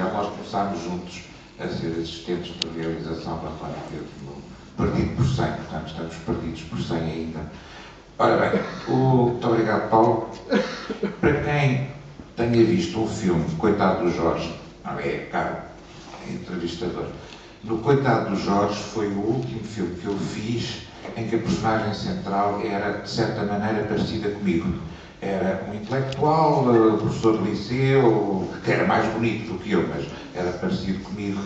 aliás, nós começámos juntos a ser assistentes de realização para António Pedro no Perdido por 100, portanto estamos perdidos por 100 ainda. Ora bem, muito obrigado, Paulo. Para quem tenha visto um filme, Coitado do Jorge, não é caro, é entrevistador, no Coitado do Jorge foi o último filme que eu fiz em que a personagem central era, de certa maneira, parecida comigo. Era um intelectual, professor de liceu, que era mais bonito do que eu, mas era parecido comigo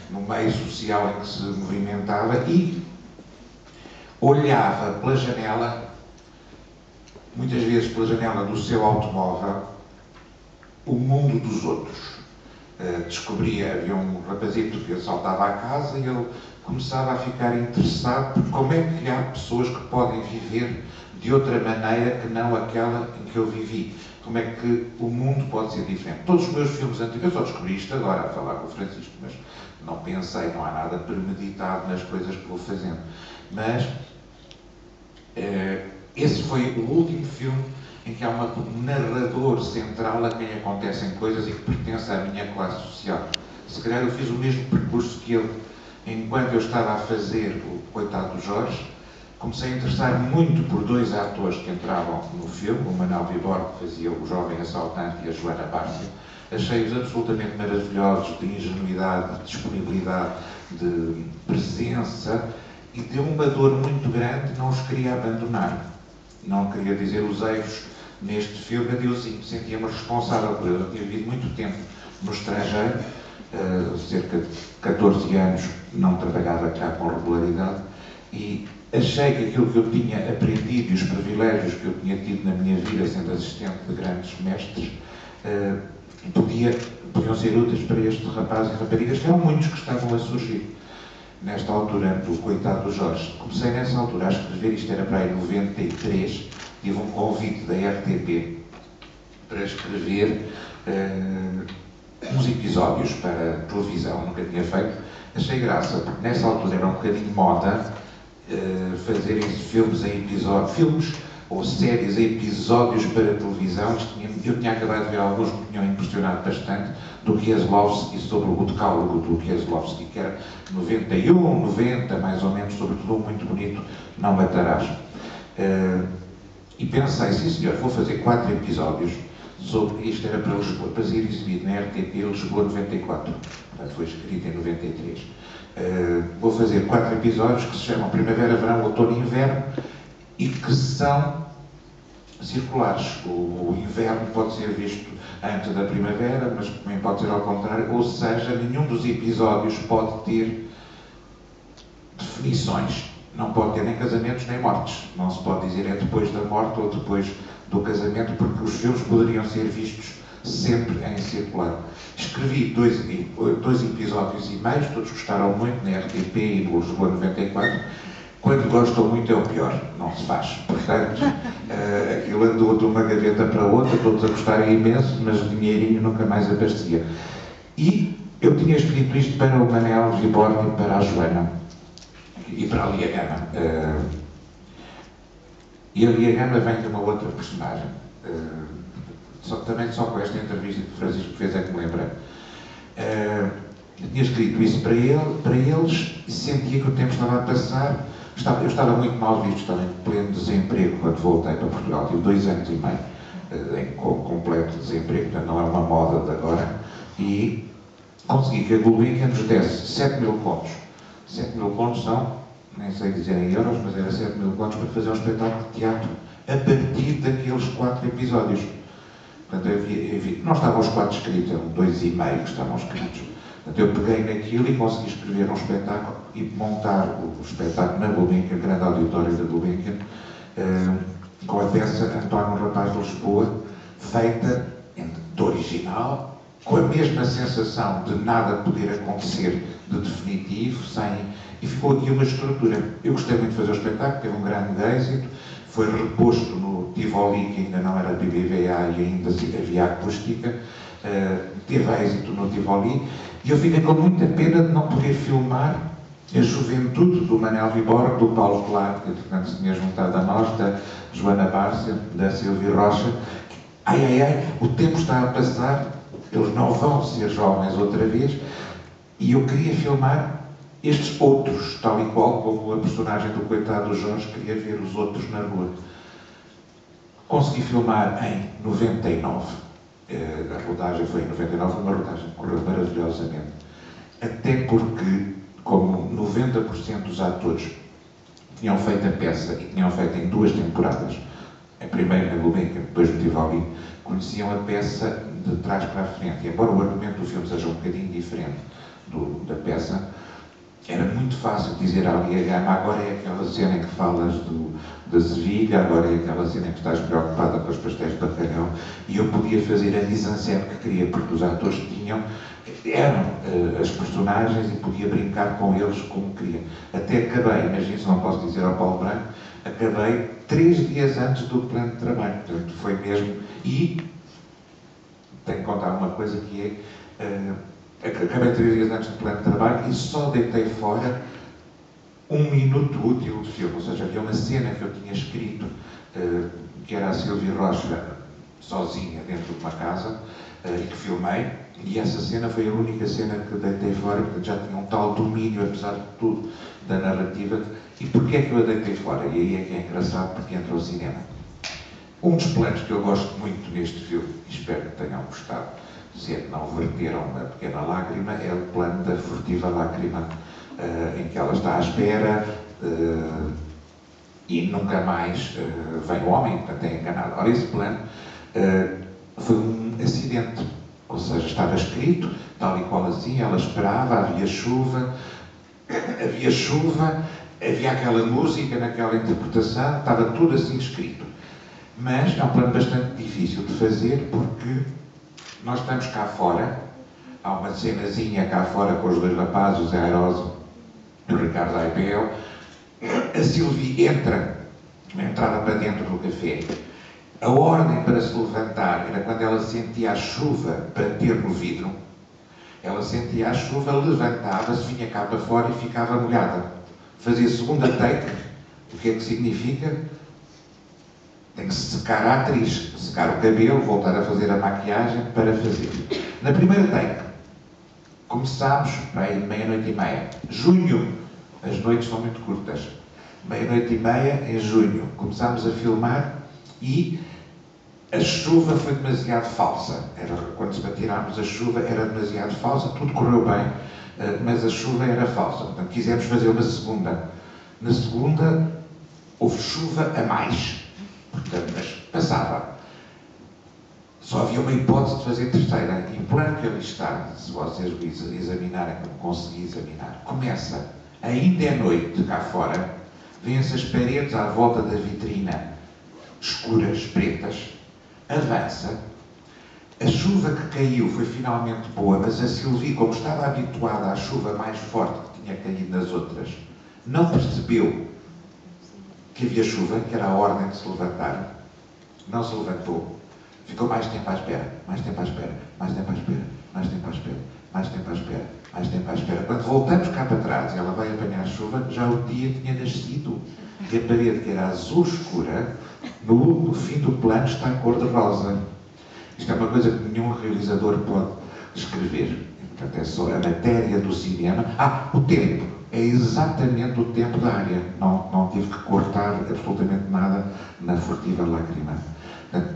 no meio social em que se movimentava e olhava pela janela, muitas vezes pela janela do seu automóvel, o mundo dos outros. Descobria, havia um rapazito que assaltava a casa e ele começava a ficar interessado por como é que há pessoas que podem viver de outra maneira que não aquela em que eu vivi. Como é que o mundo pode ser diferente. Todos os meus filmes antigos, eu só descobri isto agora, a falar com o Francisco, mas não pensei, não há nada premeditado nas coisas que vou fazendo. Mas esse foi o último filme em que há um narrador central a quem acontecem coisas e que pertence à minha classe social. Se calhar eu fiz o mesmo percurso que ele. Enquanto eu estava a fazer o Coitado do Jorge, comecei a interessar muito por dois atores que entravam no filme, o Manuel Vibor, que fazia o jovem assaltante, e a Joana Bárcia. Achei-os absolutamente maravilhosos, de ingenuidade, de disponibilidade, de presença, e deu uma dor muito grande, não os queria abandonar. Não queria dizer usei-vos neste filme, eu sentia-me responsável por eles. Eu tinha vivido muito tempo no estrangeiro, cerca de 14 anos não trabalhava cá com regularidade, e achei que aquilo que eu tinha aprendido e os privilégios que eu tinha tido na minha vida sendo assistente de grandes mestres podiam ser úteis para este rapaz e raparigas, que eram muitos que estavam a surgir. Nesta altura do Coitado do Jorge, comecei nessa altura a escrever, isto era para aí 93, tive um convite da RTP para escrever uns episódios para televisão, nunca tinha feito. Achei graça, porque nessa altura era um bocadinho moda fazerem-se filmes ou séries em episódios para televisão. Eu tinha acabado de ver alguns que me tinham impressionado bastante, do Kieslowski, sobre o decálogo do Kieslowski, que era 91, 90, mais ou menos, sobretudo muito bonito, Não Matarás. E pensei, sim senhor, vou fazer 4 episódios sobre isto, era para Lisboa, para ser exibido na RTP Lisboa 94, portanto foi escrito em 93. Vou fazer 4 episódios que se chamam Primavera, Verão, Outono e Inverno e que são circulares. O inverno pode ser visto antes da primavera, mas também pode ser ao contrário, ou seja, nenhum dos episódios pode ter definições. Não pode ter nem casamentos nem mortes. Não se pode dizer é depois da morte ou depois do casamento, porque os filmes poderiam ser vistos sempre em circular. Escrevi 2 episódios e meio, todos gostaram muito na RTP e no Lisboa 94. Quando gostam muito é o pior, não se faz. Portanto, aquilo andou de uma gaveta para outra, todos a gostarem imenso, mas o dinheirinho nunca mais aparecia. E eu tinha escrito isto para o Manel Viborni, para a Joana e para a Lia Gama. E a Lia Gama vem de uma outra personagem. Também só com esta entrevista que o Francisco fez é que me lembrei. Eu tinha escrito isso para eles e sentia que o tempo estava a passar. Eu estava muito mal visto, estava em pleno desemprego quando voltei para Portugal. Tive 2 anos e meio em completo desemprego, portanto não é uma moda de agora. E consegui que a Gulbenkian nos desse 7.000 contos. 7.000 contos são, nem sei dizer em euros, mas era 7.000 contos para fazer um espetáculo de teatro a partir daqueles 4 episódios. Portanto, não estavam os 4 escritos, eram 2,5 que estavam escritos. Portanto, eu peguei naquilo e consegui escrever um espetáculo e montar o espetáculo na Gulbenkian, grande auditório da Gulbenkian, com a peça António, um rapaz de Lisboa, feita de original, com a mesma sensação de nada poder acontecer de definitivo, e ficou aqui uma estrutura. Eu gostei muito de fazer o espetáculo, teve um grande êxito, foi reposto no Tivoli, que ainda não era BBVA e ainda havia acústica, teve êxito no Tivoli, e eu fiquei com muita pena de não poder filmar a juventude do Manuel Vibor, do Paulo Claro, que entretanto se tinha juntado a nós, da Joana Bárcia, da Silvia Rocha. O tempo está a passar eles não vão ser jovens outra vez, e eu queria filmar estes outros, tal e qual como a personagem do coitado Jorge queria ver os outros na rua. Consegui filmar em 99. A rodagem foi em 99, uma rodagem que correu maravilhosamente. Até porque, como 90% dos atores tinham feito a peça e tinham feito em 2 temporadas, a primeira na Gulbenkian, depois no Tivoli, conheciam a peça de trás para a frente. E embora o argumento do filme seja um bocadinho diferente da peça, era muito fácil dizer ali a gama, agora é aquela cena em que falas da Sevilha, agora é aquela cena em que estás preocupada com os pastéis de bacalhau, e eu podia fazer a mise-en-scène que queria, porque os atores eram as personagens e podia brincar com eles como queria. Até acabei, imagina se não posso dizer ao Paulo Branco, acabei 3 dias antes do plano de trabalho, portanto foi mesmo, e tenho que contar uma coisa que é, acabei 3 dias antes do plano de trabalho e só deitei fora 1 minuto útil de filme, ou seja, havia uma cena que eu tinha escrito, que era a Silvia Rocha sozinha dentro de uma casa, e que filmei, e essa cena foi a única cena que deitei fora, portanto já tinha um tal domínio, apesar de tudo, da narrativa. E porquê é que eu a deitei fora? E aí é que é engraçado, porque entra o cinema. Um dos planos que eu gosto muito neste filme, e espero que tenham gostado, se é que não verteram uma pequena lágrima, é o plano da furtiva lágrima, em que ela está à espera e nunca mais vem o homem, portanto é enganado. Ora, esse plano foi um acidente, ou seja, estava escrito, tal e qual assim, ela esperava, havia chuva, havia aquela música naquela interpretação, estava tudo assim escrito. Mas é um plano bastante difícil de fazer porque nós estamos cá fora, há uma cenazinha cá fora com os 2 rapazes, o Zé Airoso e o Ricardo Aipel. A Silvia entra, uma entrada para dentro do café. A ordem para se levantar era quando ela sentia a chuva bater no vidro. Ela sentia a chuva, levantava-se, vinha cá para fora e ficava molhada. Fazia segunda take. O que é que significa? Tem que secar a atriz, secar o cabelo, voltar a fazer a maquiagem para fazer. Na primeira take, começámos aí 00:30. Junho, as noites são muito curtas. 00:30 em junho, começámos a filmar e a chuva foi demasiado falsa. Quando tirámos a chuva era demasiado falsa, tudo correu bem, mas a chuva era falsa. Portanto, quisemos fazer uma segunda. Na segunda, houve chuva a mais. Portanto, mas passava. Só havia uma hipótese de fazer terceira. E o plano que ali está, se vocês examinarem, como consegui examinar, começa, ainda é noite cá fora, vêem-se as paredes à volta da vitrina, escuras, pretas, avança. A chuva que caiu foi finalmente boa, mas a Silvia, como estava habituada à chuva mais forte que tinha caído nas outras, não percebeu que havia chuva, que era a ordem de se levantar. Não se levantou. Ficou mais tempo à espera, mais tempo à espera, mais tempo à espera, mais tempo à espera, mais tempo à espera, mais tempo à espera. Quando voltamos cá para trás e ela vai apanhar a chuva, já o dia tinha nascido. E a parede, que era azul escura, no fim do plano está a cor de rosa. Isto é uma coisa que nenhum realizador pode escrever. Portanto, é só a matéria do cinema. O tempo. É exatamente o tempo da área. Não tive que cortar absolutamente nada na furtiva lágrima. Portanto,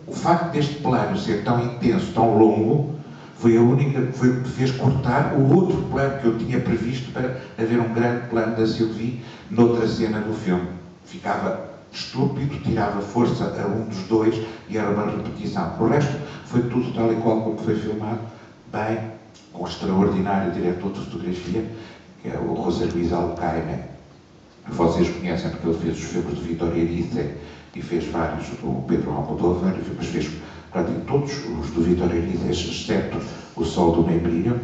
o facto deste plano ser tão intenso, tão longo, foi a única que fez cortar o outro plano que eu tinha previsto para haver um grande plano da Sylvie noutra cena do filme. Ficava estúpido, tirava força a um dos dois e era uma repetição. O resto foi tudo tal e qual como foi filmado, bem, com o extraordinário diretor de fotografia, que é o José Luís Alcaine, que vocês conhecem porque ele fez os filmes de Vítor Erice e fez vários do Pedro Almodóvar, mas fez praticamente todos os do Vítor Erice, exceto O Sol do Meio Brilho,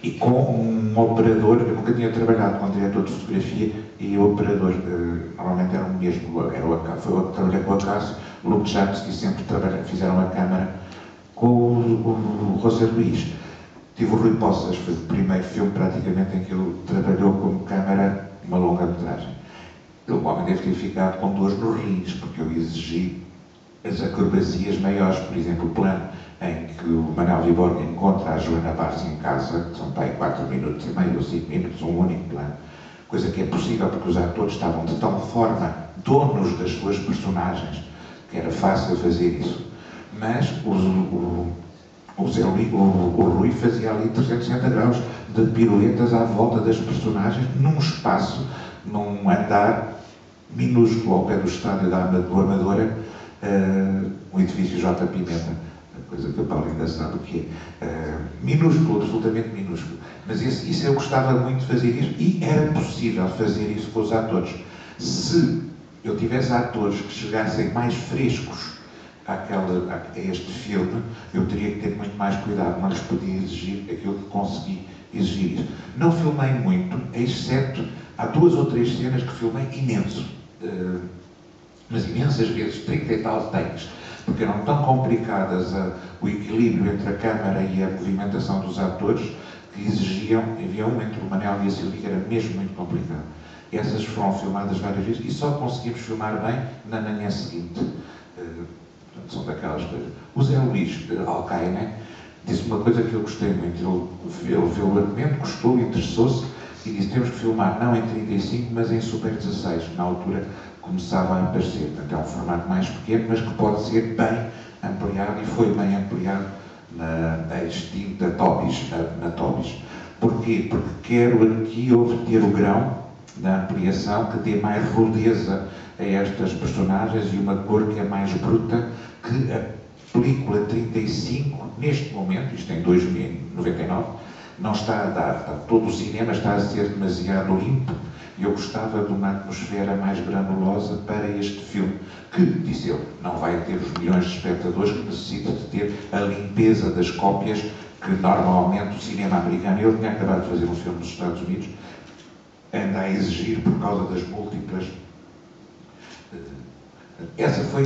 e com um operador. Eu nunca tinha trabalhado com um diretor de fotografia e o operador, normalmente era o mesmo, foi o que trabalhei com o Acácio, o Luke James, que sempre fizeram a câmara com o José Luís. Tive o Rui Poças, foi o primeiro filme praticamente em que ele trabalhou como câmara, uma longa-metragem. O homem deve ter ficado com dores nos rins, porque eu exigi as acrobacias maiores, por exemplo, o plano em que o Manuel Viborga encontra a Joana Barça em casa, que são para aí 4 minutos e meio ou 5 minutos, um único plano, coisa que é possível porque os atores estavam de tal forma donos das suas personagens que era fácil fazer isso. Mas o Rui fazia ali 360 graus de piruetas à volta das personagens num espaço, num andar minúsculo ao pé do estádio do Amadora, o edifício J. Pimenta, coisa que o Paulo ainda sabe o que é, minúsculo, absolutamente minúsculo. Mas isso eu gostava muito de fazer isso, e era possível fazer isso com os atores. Se eu tivesse atores que chegassem mais frescos a este filme, eu teria que ter muito mais cuidado, não lhes podia exigir aquilo que consegui exigir isso. Não filmei muito, exceto há 2 ou 3 cenas que filmei imenso, mas imensas vezes, 30 e tal takes, porque eram tão complicadas o equilíbrio entre a câmara e a movimentação dos atores, que exigiam, havia um entre o Manel e a Silvia que era mesmo muito complicado. Essas foram filmadas várias vezes e só conseguimos filmar bem na manhã seguinte. Portanto, são daquelas coisas. O Zé Luís Alcaine disse uma coisa que eu gostei muito. Ele viu o argumento, gostou, interessou-se e disse: temos que filmar não em 35, mas em Super 16, que na altura começava a aparecer. Portanto, é um formato mais pequeno, mas que pode ser bem ampliado, e foi bem ampliado na extinta Tobis, na Tobis. Porquê? Porque quero aqui obter o grão da ampliação que dê mais rudeza a estas personagens e uma cor que é mais bruta, que a película 35, neste momento, isto em 2099, não está a dar. Todo o cinema está a ser demasiado limpo, e eu gostava de uma atmosfera mais granulosa para este filme, que, disse eu, não vai ter os milhões de espectadores que necessita de ter a limpeza das cópias que normalmente o cinema americano, eu tinha acabado de fazer um filme nos Estados Unidos, anda a exigir por causa das múltiplas. Essa foi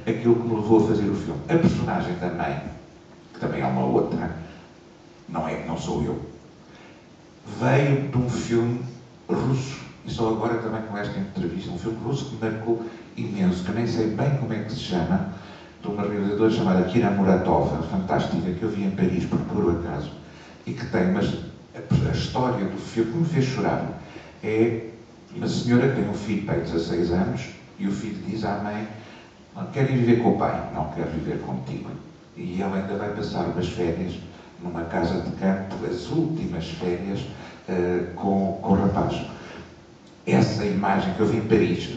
aquilo que me levou a fazer o filme. A personagem também, que também é uma outra, não sou eu, veio de um filme russo, e só agora também com esta entrevista, um filme russo que me marcou imenso, que nem sei bem como é que se chama, de uma realizadora chamada Kira Muratova, fantástica, que eu vi em Paris por puro acaso, e que tem, mas a história do filme que me fez chorar é uma senhora que tem um filho pai de 16 anos, e o filho diz à mãe: não quero ir viver com o pai, não quero viver contigo. E ela ainda vai passar umas férias numa casa de campo, as últimas férias, com o rapaz. Essa imagem que eu vi em Paris,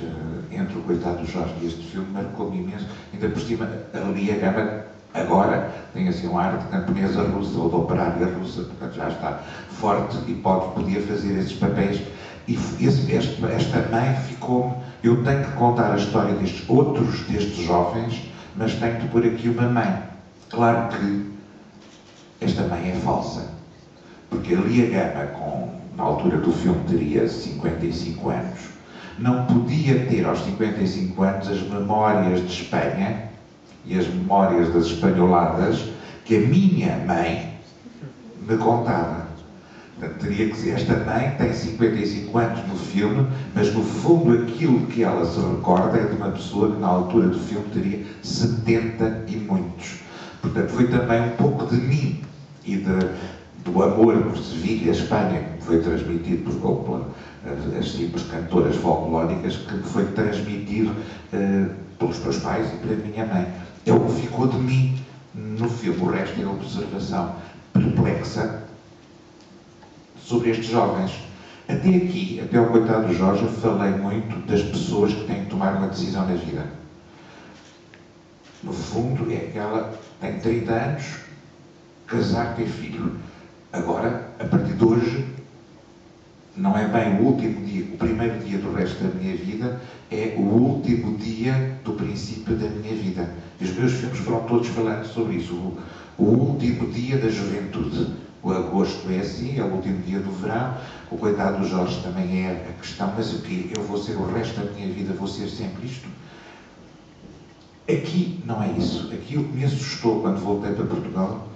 entre o coitado do Jorge e este filme, marcou-me imenso. Ainda por cima, a Lia Gama agora tem assim um ar de camponesa russa ou de operária russa, portanto já está forte e podia fazer esses papéis. E esta mãe ficou-me. Eu tenho que contar a história destes jovens, mas tenho de pôr aqui uma mãe. Claro que esta mãe é falsa, porque a Lia Gama, na altura do filme, teria 55 anos, não podia ter aos 55 anos as memórias de Espanha e as memórias das espanholadas que a minha mãe me contava. Portanto, teria que ser, esta mãe tem 55 anos no filme, mas no fundo aquilo que ela se recorda é de uma pessoa que na altura do filme teria 70 e muitos. Portanto, foi também um pouco de mim e do amor por Sevilha, Espanha, que me foi transmitido por as simples cantoras folclóricas, que me foi transmitido pelos meus pais e pela minha mãe. É o que ficou de mim no filme. O resto é observação perplexa sobre estes jovens. Até aqui, até ao coitado do Jorge, eu falei muito das pessoas que têm que tomar uma decisão na vida. No fundo, é aquela que tem 30 anos, casar, ter filho. Agora, a partir de hoje, não é bem o último dia, o primeiro dia do resto da minha vida, é o último dia do princípio da minha vida. E os meus filmes foram todos falando sobre isso. O último dia da juventude. O agosto é assim, é o último dia do verão. O coitado do Jorge também é a questão, mas o quê? Eu vou ser o resto da minha vida, vou ser sempre isto? Aqui não é isso. Aqui o que me assustou quando voltei para Portugal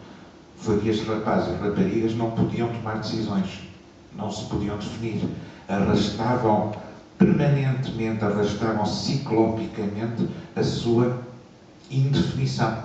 foi que estes rapazes e raparigas não podiam tomar decisões, não se podiam definir, arrastavam permanentemente, arrastavam ciclopicamente a sua indefinição.